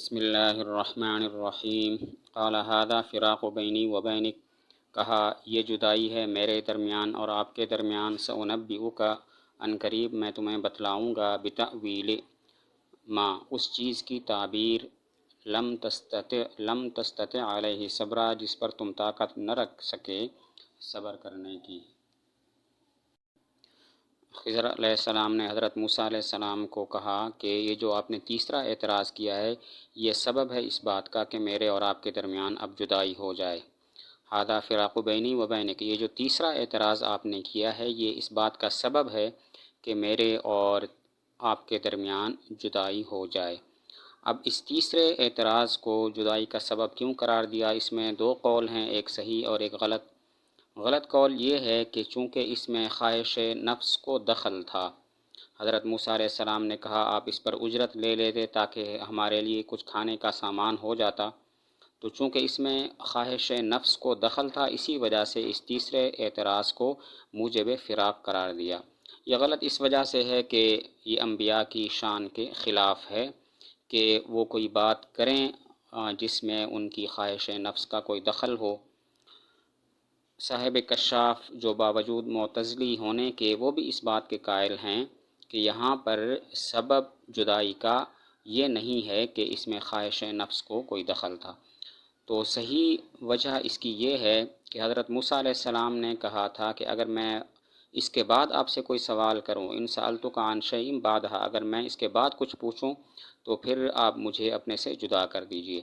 بسم اللہ الرحمن الرحیم قال هذا فراق بینی و بینک، کہا یہ جدائی ہے میرے درمیان اور آپ کے درمیان، سأنبئک ان قریب میں تمہیں بتلاؤں گا، بتأویل ما اس چیز کی تعبیر، لم تستطع علیہ صبرا جس پر تم طاقت نہ رکھ سکے صبر کرنے کی۔ خضر علیہ السلام نے حضرت موسیٰ علیہ السلام کو کہا کہ یہ جو آپ نے تیسرا اعتراض کیا ہے یہ سبب ہے اس بات کا کہ میرے اور آپ کے درمیان اب جدائی ہو جائے۔ ھذا فراق بینی و بینک، یہ جو تیسرا اعتراض آپ نے کیا ہے یہ اس بات کا سبب ہے کہ میرے اور آپ کے درمیان جدائی ہو جائے۔ اب اس تیسرے اعتراض کو جدائی کا سبب کیوں قرار دیا؟ اس میں دو قول ہیں، ایک صحیح اور ایک غلط۔ غلط قول یہ ہے کہ چونکہ اس میں خواہش نفس کو دخل تھا، حضرت موسیٰ علیہ السلام نے کہا آپ اس پر اجرت لے لیتے تاکہ ہمارے لیے کچھ کھانے کا سامان ہو جاتا، تو چونکہ اس میں خواہش نفس کو دخل تھا اسی وجہ سے اس تیسرے اعتراض کو موجب فراق قرار دیا۔ یہ غلط اس وجہ سے ہے کہ یہ انبیاء کی شان کے خلاف ہے کہ وہ کوئی بات کریں جس میں ان کی خواہش نفس کا کوئی دخل ہو۔ صاحب کشاف جو باوجود معتزلی ہونے کے وہ بھی اس بات کے قائل ہیں کہ یہاں پر سبب جدائی کا یہ نہیں ہے کہ اس میں خواہش نفس کو کوئی دخل تھا۔ تو صحیح وجہ اس کی یہ ہے کہ حضرت موسیٰ علیہ السلام نے کہا تھا کہ اگر میں اس کے بعد آپ سے کوئی سوال کروں، ان سألتک عن شیء بعدھا، اگر میں اس کے بعد کچھ پوچھوں تو پھر آپ مجھے اپنے سے جدا کر دیجئے۔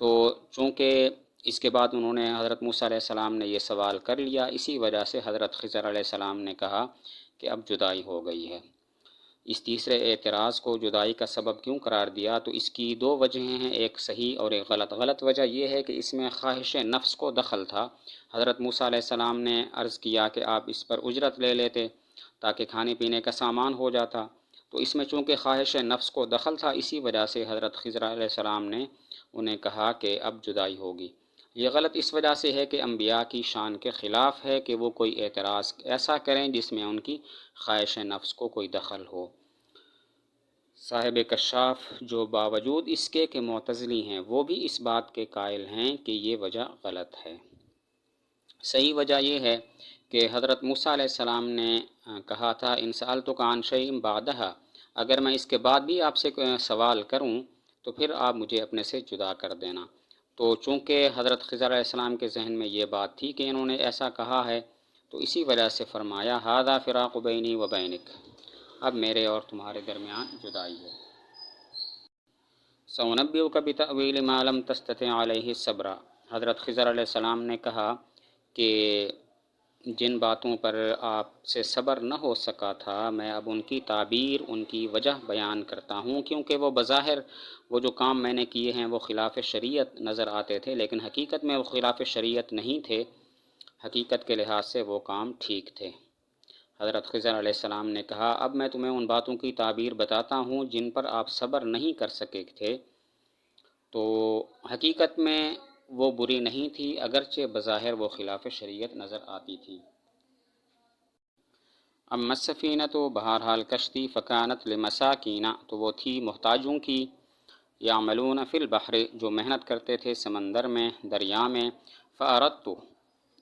تو چونکہ اس کے بعد انہوں نے حضرت موسیٰ علیہ السلام نے یہ سوال کر لیا، اسی وجہ سے حضرت خضر علیہ السلام نے کہا کہ اب جدائی ہو گئی ہے۔ اس تیسرے اعتراض کو جدائی کا سبب کیوں قرار دیا؟ تو اس کی دو وجہیں ہیں، ایک صحیح اور ایک غلط۔ غلط وجہ یہ ہے کہ اس میں خواہش نفس کو دخل تھا۔ حضرت موسیٰ علیہ السلام نے عرض کیا کہ آپ اس پر اجرت لے لیتے تاکہ کھانے پینے کا سامان ہو جاتا، تو اس میں چونکہ خواہش نفس کو دخل تھا اسی وجہ سے حضرت خضر علیہ السلام نے انہیں کہا کہ اب جدائی ہوگی۔ یہ غلط اس وجہ سے ہے کہ انبیاء کی شان کے خلاف ہے کہ وہ کوئی اعتراض ایسا کریں جس میں ان کی خواہش نفس کو کوئی دخل ہو۔ صاحب کشاف جو باوجود اس کے کہ معتزلی ہیں وہ بھی اس بات کے قائل ہیں کہ یہ وجہ غلط ہے۔ صحیح وجہ یہ ہے کہ حضرت موسیٰ علیہ السلام نے کہا تھا ان سألتک عن شیء بعدھا، اگر میں اس کے بعد بھی آپ سے سوال کروں تو پھر آپ مجھے اپنے سے جدا کر دینا۔ تو چونکہ حضرت خضر علیہ السلام کے ذہن میں یہ بات تھی کہ انہوں نے ایسا کہا ہے، تو اسی وجہ سے فرمایا ھذا فراق بینی و بینک، اب میرے اور تمہارے درمیان جدائی ہے۔ سأنبئک بتأویل ما لم تستطع علیہ صبرا، حضرت خضر علیہ السلام نے کہا کہ جن باتوں پر آپ سے صبر نہ ہو سکا تھا میں اب ان کی تعبیر، ان کی وجہ بیان کرتا ہوں، کیونکہ وہ بظاہر وہ جو کام میں نے کیے ہیں وہ خلاف شریعت نظر آتے تھے، لیکن حقیقت میں وہ خلاف شریعت نہیں تھے، حقیقت کے لحاظ سے وہ کام ٹھیک تھے۔ حضرت خضر علیہ السلام نے کہا اب میں تمہیں ان باتوں کی تعبیر بتاتا ہوں جن پر آپ صبر نہیں کر سکے تھے، تو حقیقت میں وہ بری نہیں تھی اگرچہ بظاہر وہ خلاف شریعت نظر آتی تھی۔ اما السفینۃ، بہرحال کشتی، فکانت لمساکین، تو وہ تھی محتاجوں کی، یعملون فی البحر، جو محنت کرتے تھے سمندر میں، دریا میں، فاردت،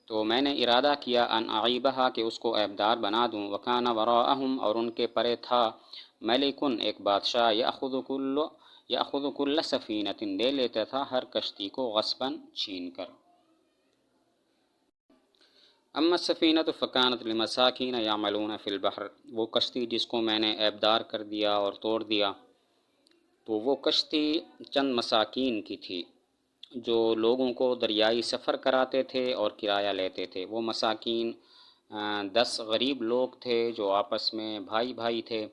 تو میں نے ارادہ کیا ان اعیبہا کہ اس کو عیبدار بنا دوں، وکان وراءہم، اور ان کے پرے تھا، ملکن، ایک بادشاہ، یأخذ کل سفینۃ، لے لیتا تھا ہر کشتی کو غصباً چھین کر۔ اما السفینۃ فکانت لمساکین یعملون فی البحر، وہ کشتی جس کو میں نے عیبدار کر دیا اور توڑ دیا، تو وہ کشتی چند مساکین کی تھی جو لوگوں کو دریائی سفر کراتے تھے اور کرایہ لیتے تھے۔ وہ مساکین 10 غریب لوگ تھے جو آپس میں بھائی بھائی تھے،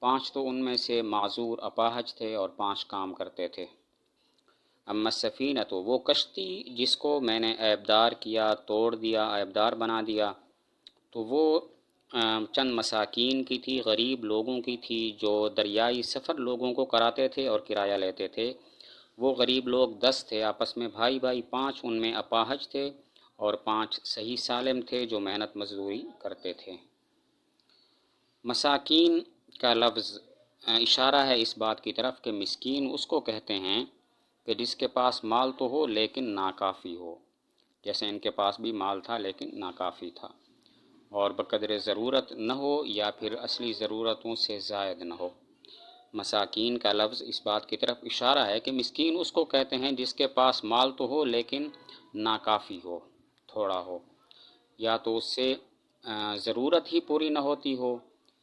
5 تو ان میں سے معذور اپاہج تھے اور 5 کام کرتے تھے۔ اما السفینہ، تو وہ کشتی جس کو میں نے عیبدار کیا، توڑ دیا، عیبدار بنا دیا، تو وہ چند مساکین کی تھی، غریب لوگوں کی تھی جو دریائی سفر لوگوں کو کراتے تھے اور کرایہ لیتے تھے۔ وہ غریب لوگ 10 تھے، آپس میں بھائی بھائی، 5 ان میں اپاہج تھے اور 5 صحیح سالم تھے جو محنت مزدوری کرتے تھے۔ مساکین کا لفظ اشارہ ہے اس بات کی طرف کہ مسکین اس کو کہتے ہیں کہ جس کے پاس مال تو ہو لیکن ناکافی ہو، جیسے ان کے پاس بھی مال تھا لیکن ناکافی تھا، اور بقدر ضرورت نہ ہو یا پھر اصلی ضرورتوں سے زائد نہ ہو۔ مساکین کا لفظ اس بات کی طرف اشارہ ہے کہ مسکین اس کو کہتے ہیں جس کے پاس مال تو ہو لیکن ناکافی ہو، تھوڑا ہو، یا تو اس سے ضرورت ہی پوری نہ ہوتی ہو،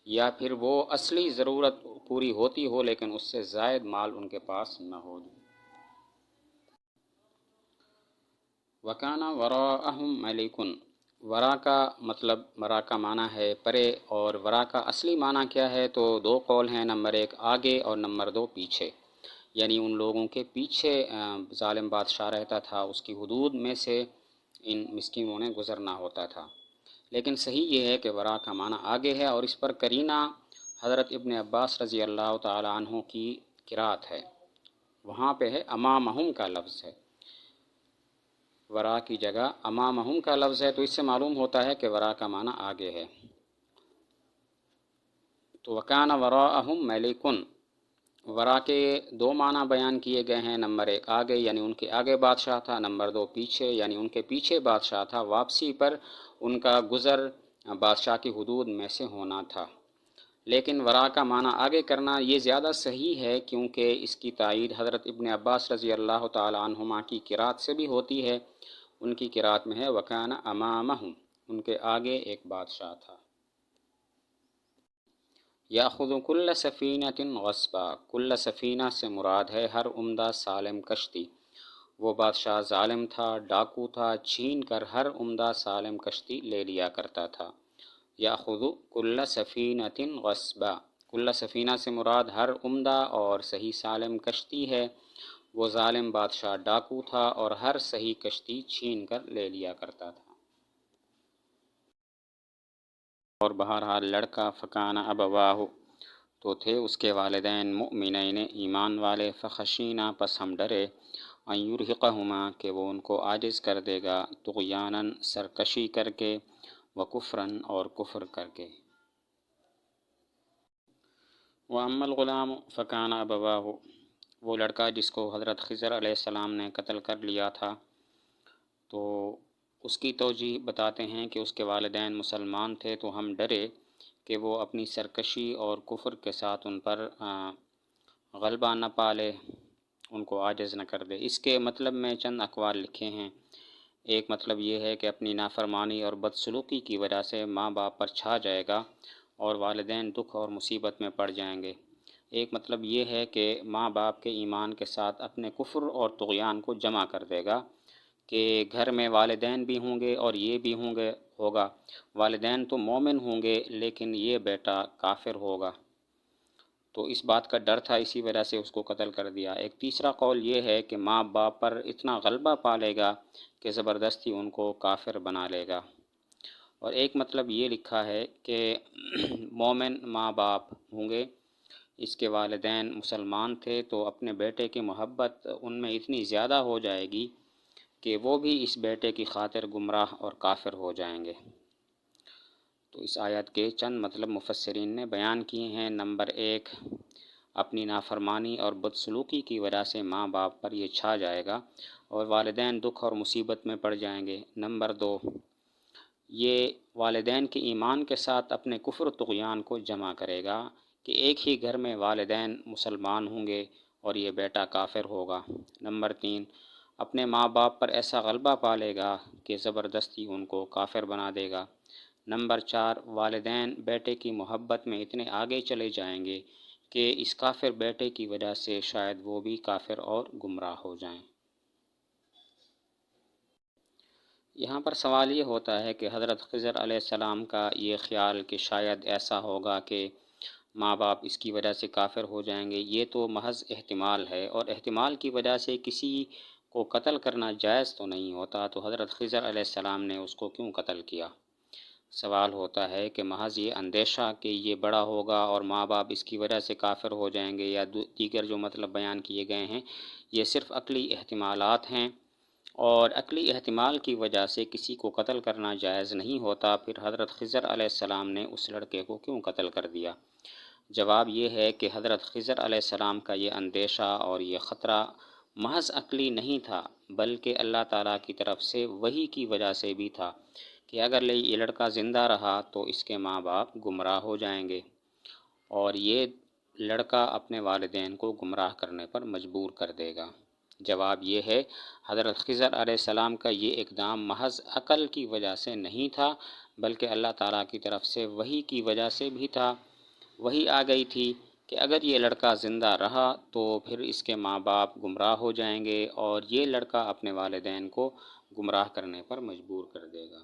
یا پھر وہ اصلی ضرورت پوری ہوتی ہو لیکن اس سے زائد مال ان کے پاس نہ ہو۔ وَكَانَ وَرَاءَهُم مَلِكٌ، ورا کا مطلب، ورا کا معنی ہے پرے، اور ورا کا اصلی معنی کیا ہے؟ تو دو قول ہیں، نمبر ایک آگے اور نمبر دو پیچھے، یعنی ان لوگوں کے پیچھے ظالم بادشاہ رہتا تھا، اس کی حدود میں سے ان مسکینوں نے گزرنا ہوتا تھا۔ لیکن صحیح یہ ہے کہ ورا کا معنی آگے ہے، اور اس پر قرینہ حضرت ابن عباس رضی اللہ تعالی عنہ کی قرات ہے، وہاں پہ ہے امامہم کا لفظ ہے، ورا کی جگہ امامہم کا لفظ ہے، تو اس سے معلوم ہوتا ہے کہ ورا کا معنی آگے ہے۔ تو وکان وراءہم ملکن، ورا کے دو معنی بیان کیے گئے ہیں، نمبر ایک آگے یعنی ان کے آگے بادشاہ تھا، نمبر دو پیچھے یعنی ان کے پیچھے بادشاہ تھا، واپسی پر ان کا گزر بادشاہ کی حدود میں سے ہونا تھا۔ لیکن ورا کا معنی آگے کرنا یہ زیادہ صحیح ہے، کیونکہ اس کی تائید حضرت ابن عباس رضی اللہ تعالی عنہما کی قرات سے بھی ہوتی ہے۔ ان کی قرات میں ہے وکان امامہم، ان کے آگے ایک بادشاہ تھا۔ یاخذ کل سفینۃ غصبا، کل سفینہ سے مراد ہے ہر عمدہ سالم کشتی، وہ بادشاہ ظالم تھا، ڈاکو تھا، چھین کر ہر عمدہ سالم کشتی لے لیا کرتا تھا۔ یاخذ کل سفینۃ غصبا، کل سفینہ سے مراد ہر عمدہ اور صحیح سالم کشتی ہے، وہ ظالم بادشاہ ڈاکو تھا اور ہر صحیح کشتی چھین کر لے لیا کرتا تھا۔ اور بہرحال لڑکا فکان ابواہ، تو تھے اس کے والدین مؤمنین، ایمان والے، فخشینا، پس ہم ڈرے، ان یرہقہما، کہ وہ ان کو عاجز کر دے گا، طغیاناً، سرکشی کر کے، وکفراً، اور کفر کر کے۔ وَأَمَّا الْغُلَامُ فَكَانَ أَبَوَاهُ، وہ لڑکا جس کو حضرت خضر علیہ السلام نے قتل کر لیا تھا، تو اس کی توجیہ بتاتے ہیں کہ اس کے والدین مسلمان تھے، تو ہم ڈرے کہ وہ اپنی سرکشی اور کفر کے ساتھ ان پر غلبہ نہ پالے، ان کو عاجز نہ کر دے۔ اس کے مطلب میں چند اقوال لکھے ہیں۔ ایک مطلب یہ ہے کہ اپنی نافرمانی اور بدسلوکی کی وجہ سے ماں باپ پر چھا جائے گا اور والدین دکھ اور مصیبت میں پڑ جائیں گے۔ ایک مطلب یہ ہے کہ ماں باپ کے ایمان کے ساتھ اپنے کفر اور طغیان کو جمع کر دے گا، کہ گھر میں والدین بھی ہوں گے اور یہ بھی ہوگا، والدین تو مومن ہوں گے لیکن یہ بیٹا کافر ہوگا، تو اس بات کا ڈر تھا، اسی وجہ سے اس کو قتل کر دیا۔ ایک تیسرا قول یہ ہے کہ ماں باپ پر اتنا غلبہ پالے گا کہ زبردستی ان کو کافر بنا لے گا۔ اور ایک مطلب یہ لکھا ہے کہ مومن ماں باپ ہوں گے، اس کے والدین مسلمان تھے، تو اپنے بیٹے کی محبت ان میں اتنی زیادہ ہو جائے گی کہ وہ بھی اس بیٹے کی خاطر گمراہ اور کافر ہو جائیں گے۔ تو اس آیت کے چند مطلب مفسرین نے بیان کیے ہیں۔ نمبر ایک، اپنی نافرمانی اور بدسلوکی کی وجہ سے ماں باپ پر یہ چھا جائے گا اور والدین دکھ اور مصیبت میں پڑ جائیں گے۔ نمبر دو، یہ والدین کے ایمان کے ساتھ اپنے کفر و طغیان کو جمع کرے گا، کہ ایک ہی گھر میں والدین مسلمان ہوں گے اور یہ بیٹا کافر ہوگا۔ نمبر تین، اپنے ماں باپ پر ایسا غلبہ پالے گا کہ زبردستی ان کو کافر بنا دے گا۔ نمبر چار، والدین بیٹے کی محبت میں اتنے آگے چلے جائیں گے کہ اس کافر بیٹے کی وجہ سے شاید وہ بھی کافر اور گمراہ ہو جائیں۔ یہاں پر سوال یہ ہوتا ہے کہ حضرت خضر علیہ السلام کا یہ خیال کہ شاید ایسا ہوگا کہ ماں باپ اس کی وجہ سے کافر ہو جائیں گے، یہ تو محض احتمال ہے، اور احتمال کی وجہ سے کسی کو قتل کرنا جائز تو نہیں ہوتا، تو حضرت خضر علیہ السلام نے اس کو کیوں قتل کیا؟ سوال ہوتا ہے کہ محض یہ اندیشہ کہ یہ بڑا ہوگا اور ماں باپ اس کی وجہ سے کافر ہو جائیں گے، یا دیگر جو مطلب بیان کیے گئے ہیں، یہ صرف عقلی احتمالات ہیں، اور عقلی احتمال کی وجہ سے کسی کو قتل کرنا جائز نہیں ہوتا، پھر حضرت خضر علیہ السلام نے اس لڑکے کو کیوں قتل کر دیا؟ جواب یہ ہے کہ حضرت خضر علیہ السلام کا یہ اندیشہ اور یہ خطرہ محض عقلی نہیں تھا بلکہ اللہ تعالیٰ کی طرف سے وحی کی وجہ سے بھی تھا کہ اگر یہ لڑکا زندہ رہا تو اس کے ماں باپ گمراہ ہو جائیں گے، اور یہ لڑکا اپنے والدین کو گمراہ کرنے پر مجبور کر دے گا۔ جواب یہ ہے، حضرت خضر علیہ السلام کا یہ اقدام محض عقل کی وجہ سے نہیں تھا بلکہ اللہ تعالیٰ کی طرف سے وحی کی وجہ سے بھی تھا۔ وحی آ گئی تھی کہ اگر یہ لڑکا زندہ رہا تو پھر اس کے ماں باپ گمراہ ہو جائیں گے اور یہ لڑکا اپنے والدین کو گمراہ کرنے پر مجبور کر دے گا۔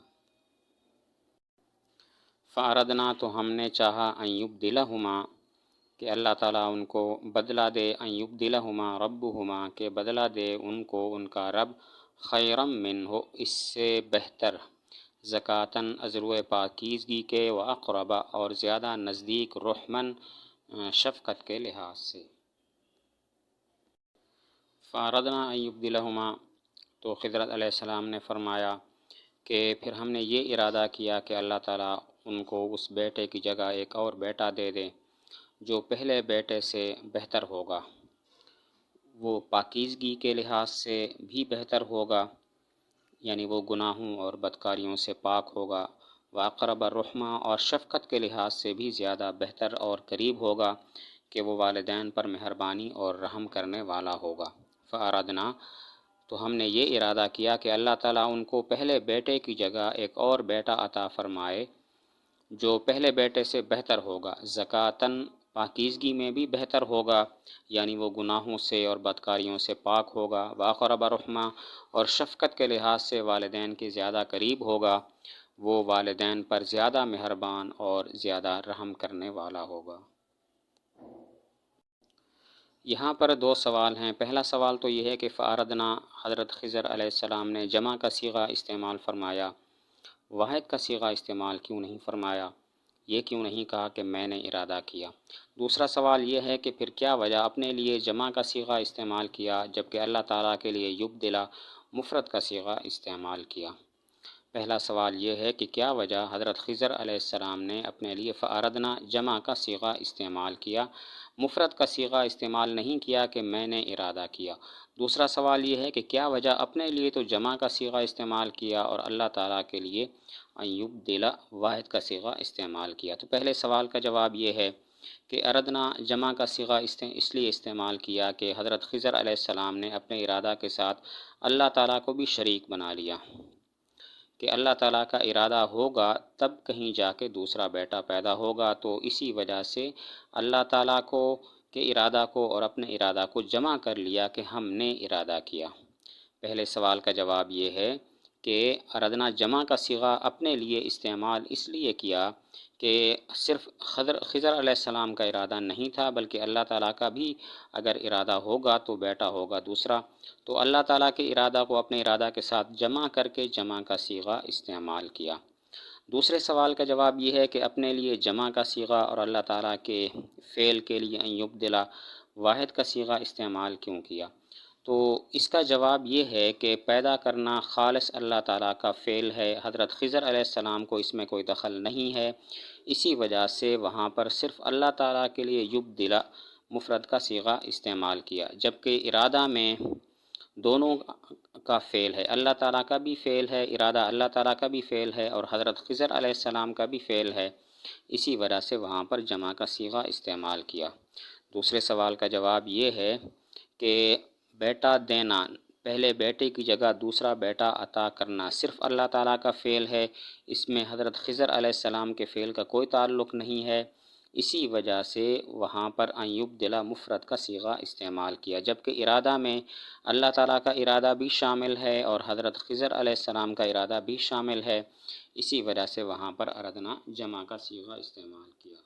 فَأَرَدْنَا تو ہم نے چاہا أَن يُبْدِلَهُمَا کہ اللہ تعالیٰ ان کو بدلہ دے، أَن يُبْدِلَهُمَا رَبُّهُمَا کہ بدلہ دے ان کو ان کا رب، خیرم منہ اس سے بہتر، زکاتاً ازروِ پاکیزگی کے، وَأَقْرَبَ اور زیادہ نزدیک، رحمن شفقت کے لحاظ سے۔ فَأَرَدْنَا أَن يُبْدِلَهُمَا تو خضر علیہ السلام نے فرمایا کہ پھر ہم نے یہ ارادہ کیا کہ اللہ تعالیٰ ان کو اس بیٹے کی جگہ ایک اور بیٹا دے دے جو پہلے بیٹے سے بہتر ہوگا، وہ پاکیزگی کے لحاظ سے بھی بہتر ہوگا، یعنی وہ گناہوں اور بدکاریوں سے پاک ہوگا، وَأَقْرَبَ الرُّحْمَةَ اور شفقت کے لحاظ سے بھی زیادہ بہتر اور قریب ہوگا کہ وہ والدین پر مہربانی اور رحم کرنے والا ہوگا۔ فَأَرَدْنَا تو ہم نے یہ ارادہ کیا کہ اللہ تعالیٰ ان کو پہلے بیٹے کی جگہ ایک اور بیٹا عطا فرمائے جو پہلے بیٹے سے بہتر ہوگا، زکاتاً پاکیزگی میں بھی بہتر ہوگا، یعنی وہ گناہوں سے اور بدکاریوں سے پاک ہوگا، وَأَقْرَبَ رحمہ اور شفقت کے لحاظ سے والدین کے زیادہ قریب ہوگا، وہ والدین پر زیادہ مہربان اور زیادہ رحم کرنے والا ہوگا۔ یہاں پر دو سوال ہیں۔ پہلا سوال تو یہ ہے کہ فَأَرَدْنَا حضرت خضر علیہ السلام نے جمع کا صیغہ استعمال فرمایا، واحد کا صیغہ استعمال کیوں نہیں فرمایا؟ یہ کیوں نہیں کہا کہ میں نے ارادہ کیا؟ دوسرا سوال یہ ہے کہ پھر کیا وجہ اپنے لیے جمع کا صیغہ استعمال کیا جبکہ اللہ تعالیٰ کے لیے یبدلا مفرد کا صیغہ استعمال کیا؟ پہلا سوال یہ ہے کہ کیا وجہ حضرت خضر علیہ السلام نے اپنے لیے فَأَرَدْنَا جمع کا صیغہ استعمال کیا، مفرد کا صیغہ استعمال نہیں کیا کہ میں نے ارادہ کیا؟ دوسرا سوال یہ ہے کہ کیا وجہ اپنے لیے تو جمع کا صیغہ استعمال کیا اور اللہ تعالیٰ کے لیے أن يبدل واحد کا صیغہ استعمال کیا؟ تو پہلے سوال کا جواب یہ ہے کہ اردنا جمع کا صیغہ اس لیے استعمال کیا کہ حضرت خضر علیہ السلام نے اپنے ارادہ کے ساتھ اللہ تعالیٰ کو بھی شریک بنا لیا کہ اللہ تعالیٰ کا ارادہ ہوگا تب کہیں جا کے دوسرا بیٹا پیدا ہوگا، تو اسی وجہ سے اللہ تعالیٰ کو کے ارادہ کو اور اپنے ارادہ کو جمع کر لیا کہ ہم نے ارادہ کیا۔ پہلے سوال کا جواب یہ ہے کہ اردنا جمع کا صیغہ اپنے لیے استعمال اس لیے کیا کہ صرف خضر علیہ السلام کا ارادہ نہیں تھا بلکہ اللہ تعالیٰ کا بھی اگر ارادہ ہوگا تو بیٹا ہوگا دوسرا، تو اللہ تعالیٰ کے ارادہ کو اپنے ارادہ کے ساتھ جمع کر کے جمع کا صیغہ استعمال کیا۔ دوسرے سوال کا جواب یہ ہے کہ اپنے لیے جمع کا صیغہ اور اللہ تعالیٰ کے فعل کے لیے أن يبدلا واحد کا صیغہ استعمال کیوں کیا؟ تو اس کا جواب یہ ہے کہ پیدا کرنا خالص اللہ تعالیٰ کا فعل ہے، حضرت خضر علیہ السلام کو اس میں کوئی دخل نہیں ہے، اسی وجہ سے وہاں پر صرف اللہ تعالیٰ کے لیے یبدلا مفرد کا صیغہ استعمال کیا، جبکہ ارادہ میں دونوں کا فعل ہے، اللہ تعالیٰ کا بھی فعل ہے، ارادہ اللہ تعالیٰ کا بھی فعل ہے اور حضرت خضر علیہ السلام کا بھی فعل ہے، اسی وجہ سے وہاں پر جمع کا صیغہ استعمال کیا۔ دوسرے سوال کا جواب یہ ہے کہ بیٹا دینا، پہلے بیٹے کی جگہ دوسرا بیٹا عطا کرنا صرف اللہ تعالیٰ کا فعل ہے، اس میں حضرت خضر علیہ السلام کے فعل کا کوئی تعلق نہیں ہے، اسی وجہ سے وہاں پر أن يبدلا مفرد کا صیغہ استعمال کیا، جبکہ ارادہ میں اللہ تعالیٰ کا ارادہ بھی شامل ہے اور حضرت خضر علیہ السلام کا ارادہ بھی شامل ہے، اسی وجہ سے وہاں پر اردنا جمع کا صیغہ استعمال کیا۔